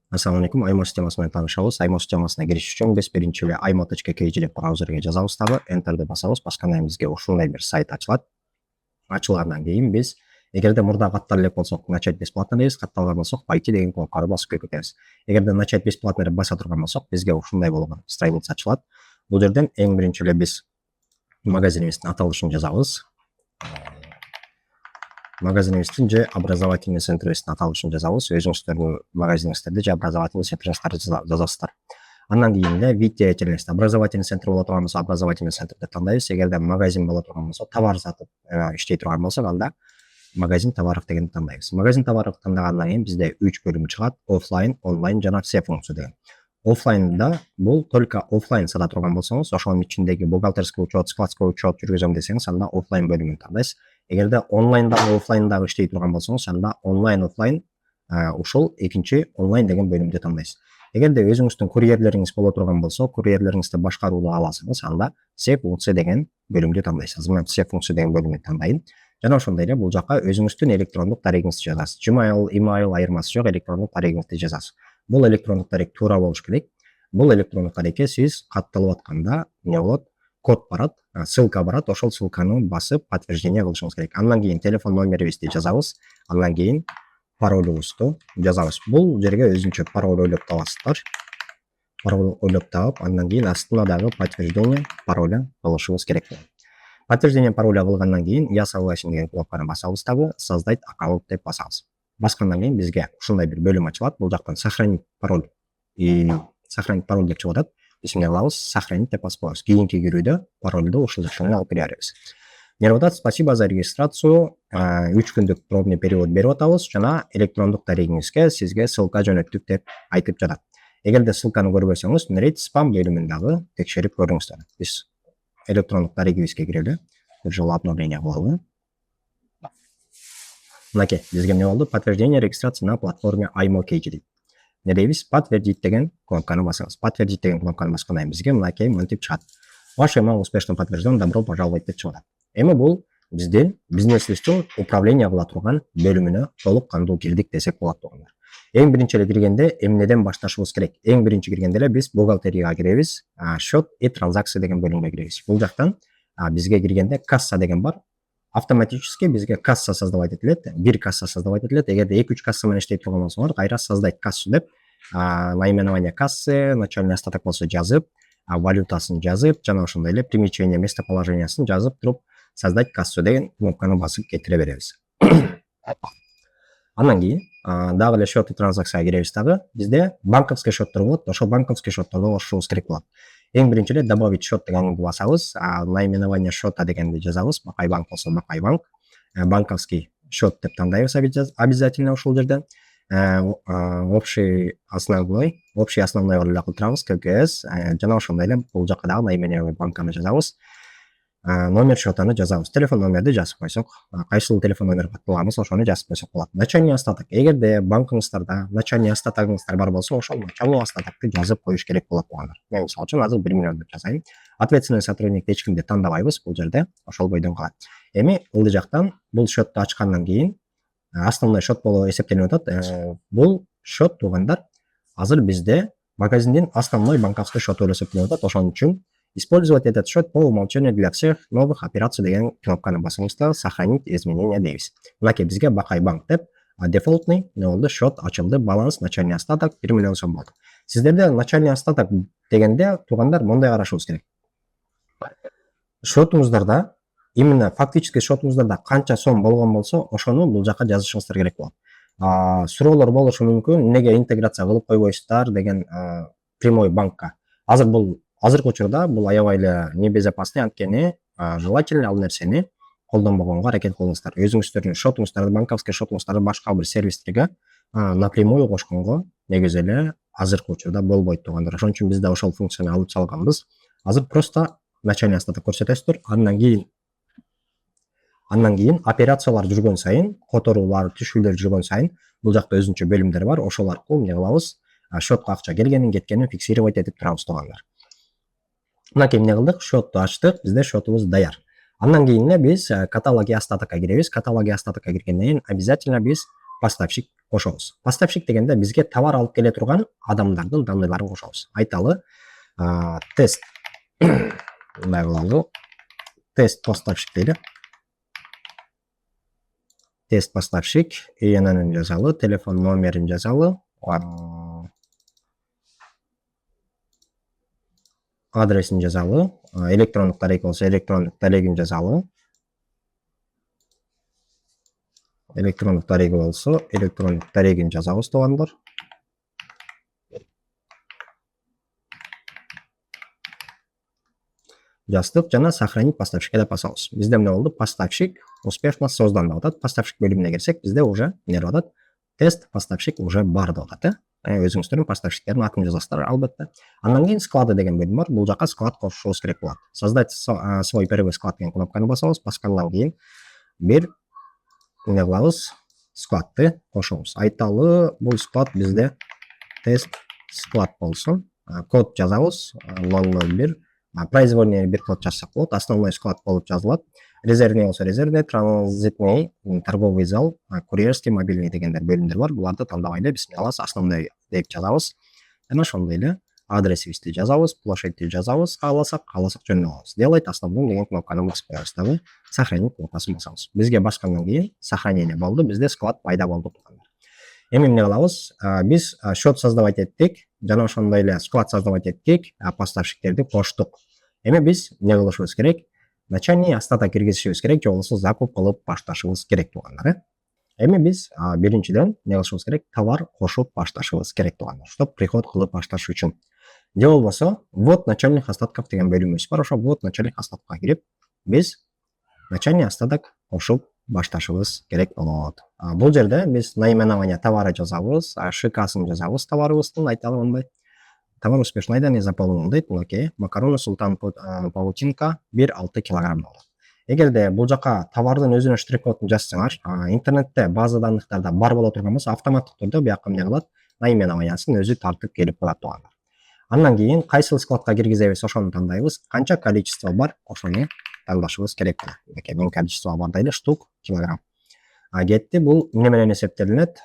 Ассалаумағалейкум, Аймо системасымен танышабыз. Аймо системасына кіріш үшін біз бірінші эле imo.kg деп браузерге жазабыз дагы, enterді басабыз, басқандан бізге ушундай бир сайт ачылат. Ачылгандан кийин биз эгерде мурда каттар элек болсок, начать бесплатно дейбиз, катталган болсок, пойти деген кнопканы басып көтөрөбүз. Эгерде начать бесплатно деп баса турган болсок, бизге ушундай болгон страница ачылат. Бул жерден эң биринчи эле биз магазинибиздин аталышын жазабыз. Магазинибиздин же образовательный центрибиздин аталышын жазабыз. Өзүңүздөрдүн магазиниңиздерде же образовательный центрлерди жазасыздар. Андан кийин эле вид деятельности образовательный центр боло турган болсо, образовательный центрди тандайбыз. Эгерде магазин боло турган болсо, товар сатып иштей турган болсок, анда магазин товаров дегенди тандайбыз. Магазин товаров тандагандан кийин бизде 3 бөлүм чыгат: офлайн, онлайн жана все функция деген. Офлайнда бул только офлайн сата турган болсоңуз, ошонун ичиндеги бухгалтерский учет, складской учет жүргүзөм десеңиз, анда офлайн бөлүмүн тандайсыз. Эгерде онлайндагы офлайндагы иштей турган болсоңуз, анда онлайн офлайн ушул экинчи онлайн деген бөлүмдү тандайсыз. Эгерде өзүңүздүн курьерлериңиз боло турган болсо, курьерлериңизди башкарууну аласыңыз, анда все функция деген бөлүмдү тандайсыз. Мен все функция деген бөлүмдү тандайм. Жана ошондой эле бул жака өзүңүздүн электрондук дарегиңизди жазасыз. Gmail, email айырмасы жок, электрондук дарегиңизди жазасыз. Бул электрондук дарек туура болуш керек. Бул электрондук дарекке сиз катталып атканда эмне болот? Код барат, ссылка барат, ошол ссылканы басып подтверждение кылышыңыз керек. Андан кийин телефон номерибизди жазабыз, андан кийин паролубузду жазабыз. Бул жерге өзүнчө пароль ойлоп табасыздар. Пароль ойлоп таап, андан кийин астына дагы подтверждение пароля кылышыбыз керек. Подтверждение пароля кылгандан кийин я согласен деген кнопканы басабыз дагы, создать аккаунт деп басабыз. Баскандан кийин бизге ушундай бир бөлүм ачылат. Бул жактан сохранить пароль деп чыгып атат. Биз эмне кылабыз? Сохранить деп басып коебуз. Кийинки кирүүдө паролду ушул жактан алып кире беребиз. Не атат? Спасибо за регистрацию. 3 күндүк пробный период берип атабыз жана электрондук дарегиңизге сизге ссылка жөнөттүк деп айтып жатат. Эгерде ссылканы көрбөсөңүз, нерейт спам бөлүмүндагы текшерип көрүңүздөр. Биз электрондук дарегибизге кирели. Бир жолу обновление кылалы. Мынакей, бизге эмне болду? Подтверждение регистрации на платформе imo.kg дейт. Не дейбиз? Подтвердить деген кнопканы басабыз. Подтвердить деген кнопканы баскандан кийин бизге мынакей мынтип чыгат. Ваш email успешно подтвержден, добро пожаловать деп чыгат. Эми бул биздин бизнесибиздин управление кыла турган бөлүмүнө толук кандуу кирдик десек болот тугандар. Эң биринчи эле киргенде эмнеден башташыбыз керек? Эң биринчи киргенде эле биз бухгалтерияга киребиз, счет и транзакция деген бөлүмгө киребиз. Бул жактан бизге киргенде касса деген бар. Автоматически бизге касса создавать этилет, бир касса создавать этилет. Эгерде 2-3 касса менен иштей турган болсоңор, кайра создать кассу деп наименование кассы, начальный остаток болсо жазып, валютасын жазып, жана ошондой эле примечание местоположениясын жазып туруп, создать кассу деген кнопканы басып кетире беребиз. Андан кийин дагы эле счет и транзакцияга киребиз дагы. Бизде банковский счеттор болот, ошол банковский счетторду кошушубуз керек болот. Эң биринчи эле добавить счет дегенди басабыз, наименование счета дегенди жазабыз. Бакай банк болсо Бакай банк, банковский счет деп тандайбыз обязательно ошол жерде. Общий основной эле кылдырабыз, ККС, жана ошондой эле бул жака дагы наименование банканы жазабыз. Номер счетаны жазабыз. Телефон номерди жазып койсок, кайсыл телефон номер катталганбыз, ошону жазып койсок болот. Начальный остаток. Эгерде банкыңыздарда начальный остатогуңуздар бар болсо, ошол начальный остатокты жазып коюш керек болот тугандар. Мен мисалы үчүн азыр 1 миллион деп жазайын. Ответственный сотрудникти эч кимди тандабайбыз бул жерде, ошол бойдон калат. Эми ылдый жактан бул счетту ачкандан кийин основной счет болуп эсептелип атат. Бул счет тугандар азыр бизде магазиндин основной банковский счету болуп эсептелип атат. Ошон үчүн использовать этот счет по умолчанию для всех новых операций деген кнопканы басыңызда сохранить изменения дейбиз. Мынакей бизге Бакай банк деп дефолтный не болду, счет ачылды, баланс начальный остаток 1 миллион сом болду. Сиздерде начальный остаток дегенде тугандар мындай карашыбыз керек. Счетуңуздарда именно фактически счетуңуздарда канча сом болгон болсо, ошону бул жака жазышыңыздар керек болот. Суроолор болушу мүмкүн, эмнеге интеграция кылып койбойсуздар деген прямой банкка. Азыркы учурда бул аябай эле небезопасный, анткени желательно ал нерсени колдонбогонго аракет кылыңыздар. Өзүңүздөрдүн счетуңуздарды, банковский счетуңуздарды башка бир сервистерге напрямую кошконго негизи эле азыркы учурда болбойт тугандар. Ошон үчүн биз да ошол функцияны алып салганбыз. Азыр просто начальный остаток көрсөтөсүздөр, андан кийин операциялар жүргөн сайын, которуулар, түшүүлөр жүргөн сайын бул жакта өзүнчө бөлүмдөр бар. Ошол аркылуу эмне кылабыз? Счетко акча келгенин, кеткенин фиксировать этип турабыз тугандар. Мынакей эмне кылдык? Счетту ачтык, бизде счетубуз даяр. Андан кийин эле биз каталоги остатокко киребиз. Каталоги остатокко киргенден кийин обязательно биз поставщик кошобуз. Поставщик дегенде бизге товар алып келе турган адамдардын данныйларын кошобуз. Айталы, тест мындай кылалы. Тест поставщик дейли. Тест поставщик, ИНН жазалы, телефон номерин жазалы, адресин жазалы, электрондук дарек болсо электрондук дарегин жазалы. Электрондук дареги болсо электрондук дарегин жазабыз туугандар. Жаздык жана сохранить поставщикке деп басабыз. Бизде эмне болду? Поставщик успешно создан деп атат. Поставщик бөлүмүнө кирсек, бизде уже эмне деп атат? Тест поставщик уже бар деп атат. Өзүңүздөрдүн поставщиктердин атын жазасыздар албетте. Андан кийин склады деген бөлүм бар. Бул жака склад кошушубуз керек болот. Создать свой первый склад деген кнопканы басабыз. Баскандан кийин бир эмне кылабыз? Складты кошобуз. Айталы, бул склад бизде тест склад болсун. Код жазабыз. 001 произвольный бир код жазсак болот. Основной склад болуп жазылат. Резервный болсо резервный, транзитный, торговый зал, курьерский, мобильный дегендер бөлүмдөр бар. Буларды тандабай эле биз алабыз, основной деп жазабыз. Жана ошондой эле адресибизди жазабыз, площадьти жазабыз, кааласак жөндөп алабыз. Делать основной деген кнопканы басып коебуз дагы, сохранить кнопкасын басабыз. Бизге баскандан кийин сохранение болду, бизде склад пайда болду. Эми эмне кылабыз? Биз счет создавать эттик, жана ошондой эле склад создавать эттик, поставщиктерди коштук. Эми биз эмне кылышыбыз керек? Начальный остаток киргизишибиз керек, же болбосо закуп кылып башташыбыз керек туугандар. Эми биз биринчиден эмне кылышыбыз керек? Товар кошуп башташыбыз керек туугандар, чтоб приход кылып башташ үчүн. Же болбосо ввод начальных остатков деген бөлүмүбүз бар. Ошо ввод начальных остаткка кирип, биз начальный остаток кошуп башташыбыз керек болот. Бул жерде биз наименование товара жазабыз, ШКсын жазабыз товарыбыздын, айталы мындай. Товар успешно найден и заполнен дейт. Окей. Макароны Султан паутинка 1,6 килограмм болот. Эгерде бул жака товардын өзүнүн штрих-кодун жазсаңар, интернетте база данныктарда бар боло турган болсо, автоматтык түрдө бияка эмне кылат? Наименованиясын өзү тартып келип коет туугандар. Андан кийин кайсыл складка киргизебиз, ошону тандайбыз. Канча количество бар, ошону тандашыбыз керек болот. Окей, мен количество бар дейли, штук килограмм. Кетти, бул эмне менен эсептелинет?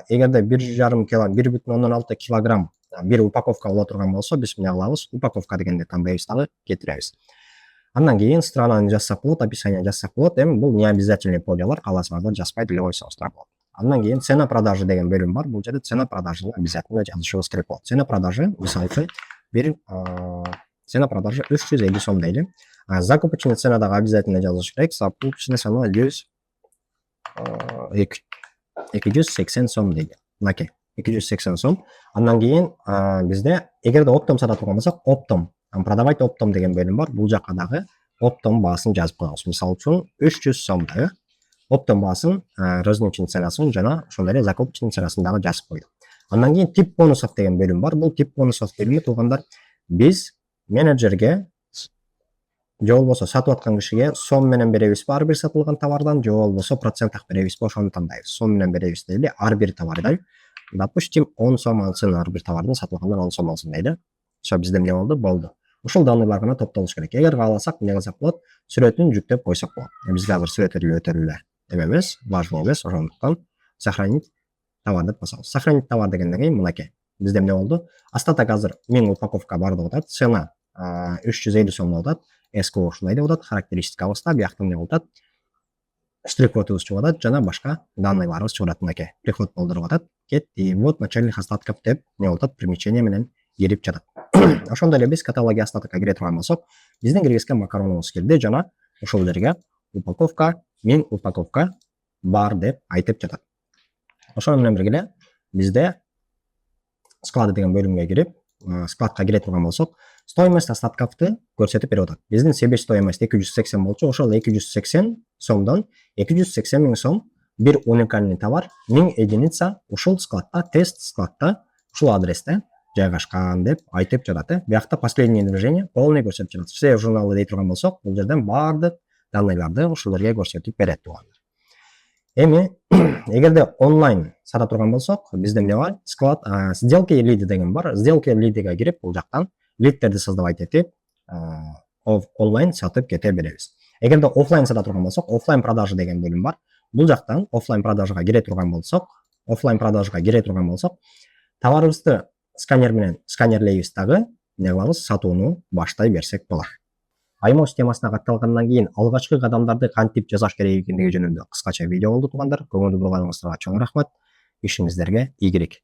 Эгерде 1,5 кг, 1,6 килограмм бир упаковка боло турган болсо, биз эмне кылабыз? Упаковка дегенди тандайбыз дагы, кетиребиз. Андан кийин странаны жазсак болот, описание жазсак болот. Эми бул не обязательный полялар, кааласаңыздар жазбай деле койсоңуздар болот. Андан кийин цена продажи деген бөлүм бар. Бул жерде цена продажыны обязательно жазышыбыз керек болот. Цена продажи, мисалы үчүн, бир цена продажи 350 сом дейли. Закупочный цена дагы обязательно жазыш керек. Закупочный цена 280 сом дейли. Мынакей, 280 сом. Андан кийин бизде эгерде оптом сатат турган болсок, оптом, продавать оптом деген бөлүм бар. Бул жака дагы оптом баасын жазып коебуз. Мисалы үчүн 300 сом да оптом баасын, розничный ценасын жана ошондой эле закупочный ценасын дагы жазып койдук. Андан кийин тип бонусов деген бөлүм бар. Бул тип бонусов бөлүмү туугандар, биз менеджерге же болбосо сатып аткан кишиге сом менен беребизби ар бир сатылган товардан, же болбосо проценттак беребизби, ошону тандайбыз. Сом менен беребиз дейли, ар бир товардан. Допустим, 10 сом алсын, ар бир товардын сатылгандан 10 сом алсын дейли. Ошо бизде эмне болду? Болду. Ушул данныйлар гана топтолуш керек. Эгер кааласак, эмне кылсак болот? Сүрөтүн жүктөп койсок болот. Бизге азыр сүрөт өтө эмес, важный эмес, ошондуктан сохранить товар деп басабыз. Сохранить товар дегенден кийин мынакей. Бизде эмне болду? Остаток азыр 1000 упаковка бар деп атат. Цена 350 сом деп атат. СКО ушундай деп атат. Характеристикабыз да биякта эмне болуп атат? Штрих-кодубуз чыгып атат жана башка данныйларыбыз чыгып атат. Мынакей. Приход болдуруп атат. Кетти. Вот начальных остатков деп эмне болуп атат? Примечание менен кирип жатат. Ошондой эле биз каталоги остатокко кире турган болсок, биздин киргизген макаронубуз келди жана ушул жерге упаковка 1000 упаковка бар деп айтып жатат. Ошону менен бирге эле бизде склады деген бөлүмгө кирип, складка кире турган болсок, стоимость остатковду көрсөтүп берип атат. Биздин себестоимость 280 болчу, ошол 280 сомдон 280 000 сом бир уникальный товар 1000 единица ушул складта, тест складта, ушул адресте жайгашкан деп айтып жатат. Биякта последнее движение полный көрсөтүп жатат. Все журналы дей турган болсок, бул жерден баардык данныйларды ушул жерге көрсөтүп берет туугандар. Эми эгерде онлайн сата турган болсок, бизде эмне бар? Склад, сделки лиди деген бар. Сделки лидиге кирип, бул жактан лидтерди создавать этип, онлайн сатып кете беребиз. Эгерде офлайн сата турган болсок, офлайн продажа деген бөлүм бар. Бул жактан офлайн продажага кире турган болсок, офлайн продажға кире турган болсок, товарыбызды сканер менен сканерлейбиз дагы эмне кылабыз, сатууну баштай берсек болот. Аймо системасына катталгандан кийин алгачкы кадамдарды кантип жасаш керек экендиги жөнүндө кыскача видео болду туугандар. Көңүлдүү болгонуңуздарга чоң рахмат. Ишиңиздерге ийгилик.